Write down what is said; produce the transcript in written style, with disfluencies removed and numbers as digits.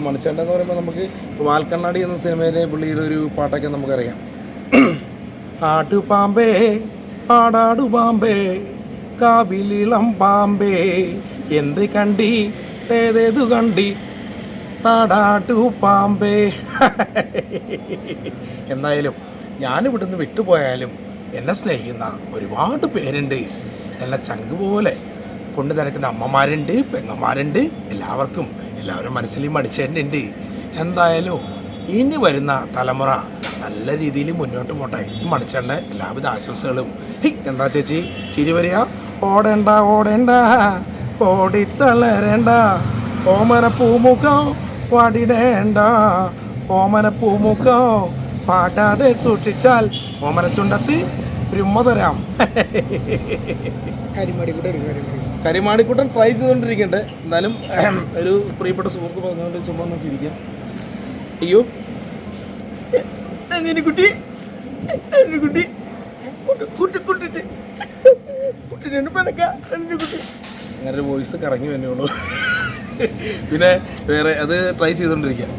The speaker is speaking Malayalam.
മണിച്ചേട്ടൻ എന്ന് പറയുമ്പോൾ നമുക്ക് വാൽക്കണ്ണാടി എന്ന സിനിമയിലെ പുള്ളിയുടെ ഒരു പാട്ടൊക്കെ നമുക്കറിയാം. ആട്ടുപാമ്പേ ആടാടുപാമ്പേ കാവിലിളം പാമ്പേ എന്ത് കണ്ടി ഏതേതു കണ്ടി ആടാട്ടു പാമ്പേ. എന്തായാലും ഞാനിവിടുന്ന് വിട്ടുപോയാലും എന്നെ സ്നേഹിക്കുന്ന ഒരുപാട് പേരുണ്ട്. എന്നെ ചങ്ക് പോലെ കൊണ്ട് നടക്കുന്ന അമ്മമാരുണ്ട്, പെങ്ങന്മാരുണ്ട്. എല്ലാവരും മനസ്സിൽ മടിച്ചേട്ടുണ്ട്. എന്തായാലും ഇനി വരുന്ന തലമുറ നല്ല രീതിയിൽ മുന്നോട്ട് പോട്ടെ. ഈ മണിച്ചേട്ടൻ്റെ എല്ലാവിധ ആശംസകളും. എന്താ ചേച്ചി ചിരി വരിക? ഓടേണ്ട ഓടേണ്ട ഓടിത്തളരേണ്ട ഓമന പൂമുഖം പാടിടേണ്ട ഓമന പൂമുഖം പാടാതെ സൂക്ഷിച്ചാൽ ഓമന ചുണ്ടത്ത് ഒരുമ്മ തരാം. കരിമാടിക്കുട്ടൻ ട്രൈ ചെയ്തുകൊണ്ടിരിക്കണ്ടേ. എന്നാലും ഒരു പ്രിയപ്പെട്ട സുഹൃത്ത് പറഞ്ഞുകൊണ്ട് ചുമ്മാ ഒന്ന് ചിരിക്കാം. അയ്യോ കുട്ടി കുട്ടി കുട്ടിനെ പനക്ക കുട്ടി അങ്ങനെ ഒരു വോയിസ് കറങ്ങി തന്നെയുള്ളൂ. പിന്നെ വേറെ അത് ട്രൈ ചെയ്തുകൊണ്ടിരിക്കാം.